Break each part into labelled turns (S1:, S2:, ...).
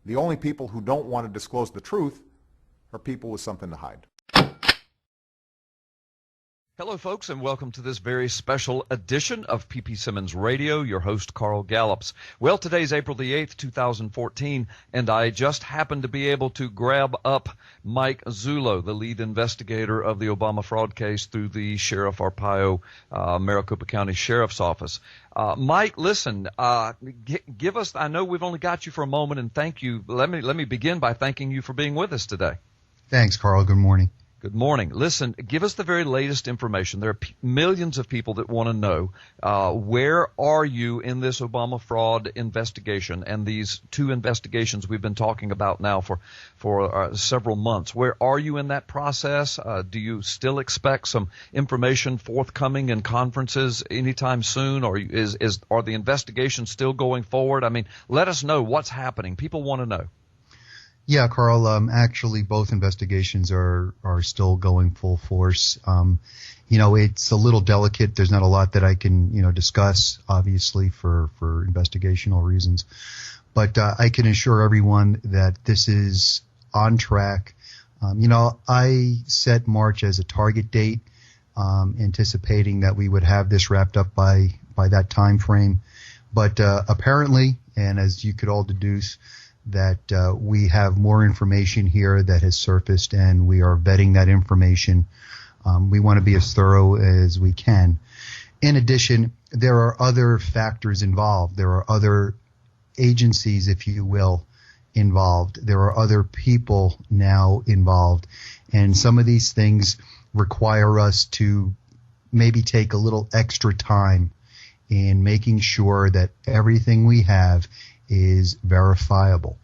S1: The only people who don't want to disclose the truth are people with something to hide.
S2: Hello, folks, and welcome to this very special edition of P.P. Simmons Radio. Your host, Carl Gallups. Well, today's April the 8th, 2014, and I just happened to be able to grab up Mike Zullo, the lead investigator of the Obama fraud case, through the Sheriff Arpaio, Maricopa County Sheriff's Office. Mike, listen, give us, I know we've only got you for a moment, and thank you. Let me begin by thanking you for being with us today.
S3: Thanks, Carl. Good morning.
S2: Good morning. Listen, give us the very latest information. There are millions of people that want to know where are you in this Obama fraud investigation and these two investigations we've been talking about now for several months. Where are you in that process? Do you still expect some information forthcoming in conferences anytime soon, or are the investigations still going forward? I mean, let us know what's happening. People want to know.
S3: Yeah, Carl, actually both investigations are still going full force. It's a little delicate. There's not a lot that I can, discuss, obviously, for investigational reasons. But I can assure everyone that this is on track. I set March as a target date, anticipating that we would have this wrapped up by that time frame. But apparently, and as you could all deduce, that we have more information here that has surfaced, and we are vetting that information. We want to be as thorough as we can. In addition, there are other factors involved. There are other agencies, if you will, involved. There are other people now involved. And some of these things require us to maybe take a little extra time in making sure that everything we have is verifiable.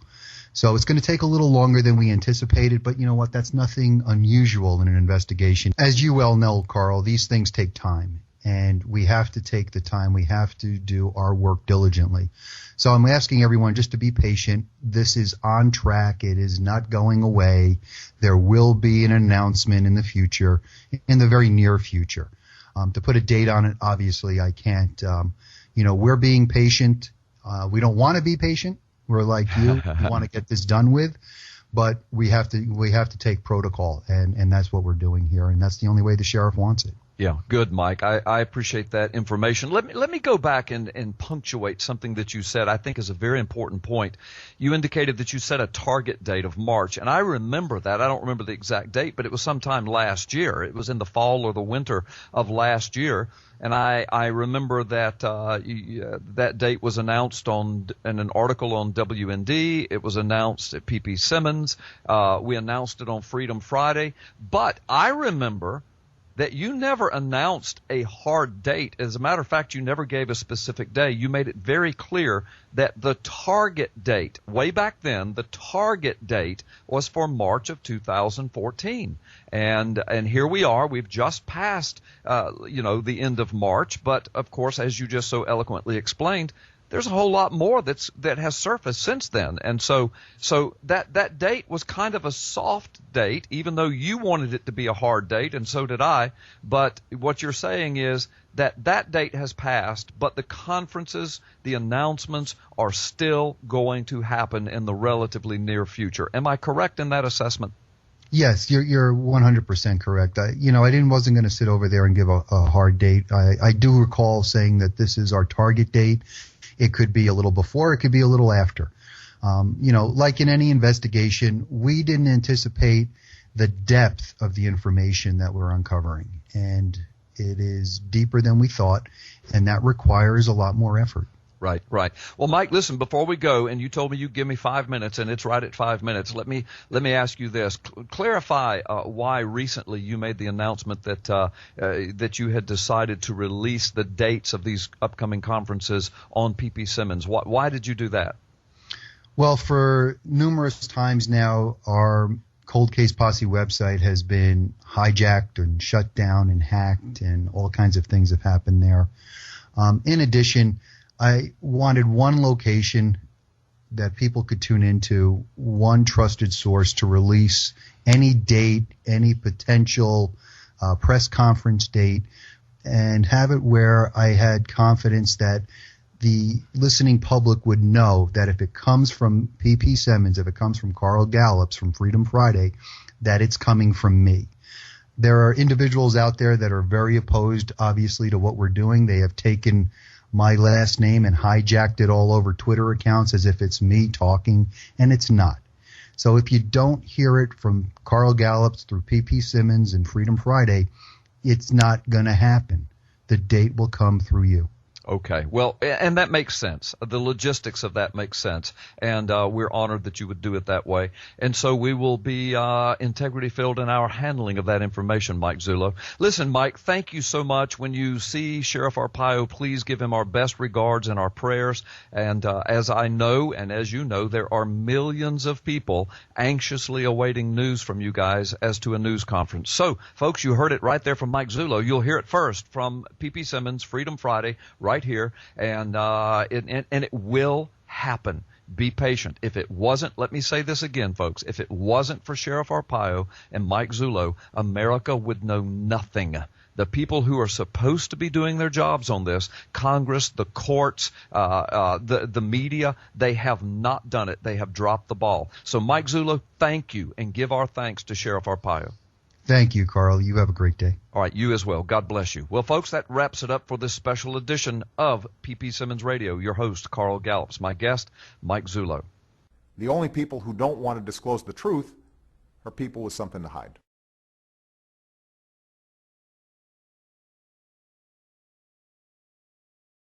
S3: So it's going to take a little longer than we anticipated, but you know what? That's nothing unusual in an investigation. As you well know, Carl, these things take time, and we have to take the time. We have to do our work diligently. So I'm asking everyone just to be patient. This is on track. It is not going away. There will be an announcement in the future, in the very near future. To put a date on it, obviously, I can't. We're being patient. We don't want to be patient. We're like you. We want to get this done with, but we have to take protocol, and that's what we're doing here, and that's the only way the sheriff wants it.
S2: Yeah, good, Mike. I appreciate that information. Let me go back and punctuate something that you said I think is a very important point. You indicated that you set a target date of March, and I remember that. I don't remember the exact date, but it was sometime last year. It was in the fall or the winter of last year, and I remember that that date was announced in an article on WND. It was announced at P.P. Simmons. We announced it on Freedom Friday, but I remember that you never announced a hard date. As a matter of fact, you never gave a specific day. You made it very clear that the target date, way back then, the target date was for March of 2014. And here we are. We've just passed, the end of March. But, of course, as you just so eloquently explained, there's a whole lot more that has surfaced since then. And so that date was kind of a soft date, even though you wanted it to be a hard date, and so did I. But what you're saying is that date has passed, but the conferences, the announcements are still going to happen in the relatively near future. Am I correct in that assessment?
S3: Yes, you're 100% correct. I wasn't going to sit over there and give a hard date. I do recall saying that this is our target date. It could be a little before, it could be a little after. Like in any investigation, we didn't anticipate the depth of the information that we're uncovering. And it is deeper than we thought, and that requires a lot more effort.
S2: Right. Well, Mike, listen, before we go, and you told me you'd give me 5 minutes, and it's right at 5 minutes. Let me ask you this. Clarify why recently you made the announcement that you had decided to release the dates of these upcoming conferences on P.P. Simmons. Why did you do that?
S3: Well, for numerous times now, our Cold Case Posse website has been hijacked and shut down and hacked, and all kinds of things have happened there. In addition, I wanted one location that people could tune into, one trusted source to release any date, any potential press conference date, and have it where I had confidence that the listening public would know that if it comes from P.P. Simmons, if it comes from Carl Gallups from Freedom Friday, that it's coming from me. There are individuals out there that are very opposed, obviously, to what we're doing. They have taken my last name and hijacked it all over Twitter accounts as if it's me talking, and it's not. So if you don't hear it from Carl Gallups through P.P. Simmons and Freedom Friday, it's not going to happen. The date will come through you.
S2: Okay. Well, and that makes sense. The logistics of that makes sense. And we're honored that you would do it that way. And so we will be integrity-filled in our handling of that information, Mike Zullo. Listen, Mike, thank you so much. When you see Sheriff Arpaio, please give him our best regards and our prayers. And as I know, and as you know, there are millions of people anxiously awaiting news from you guys as to a news conference. So, folks, you heard it right there from Mike Zullo. You'll hear it first from P.P. Simmons, Freedom Friday, right here, and it will happen. Be patient. If it wasn't, let me say this again, folks, if it wasn't for Sheriff Arpaio and Mike Zullo, America would know nothing. The people who are supposed to be doing their jobs on this, Congress, the courts, the media, they have not done it. They have dropped the ball. So, Mike Zullo, thank you, and give our thanks to Sheriff Arpaio.
S3: Thank you, Carl. You have a great day.
S2: All right, you as well. God bless you. Well, folks, that wraps it up for this special edition of P.P. Simmons Radio. Your host, Carl Gallups. My guest, Mike Zullo.
S1: The only people who don't want to disclose the truth are people with something to hide.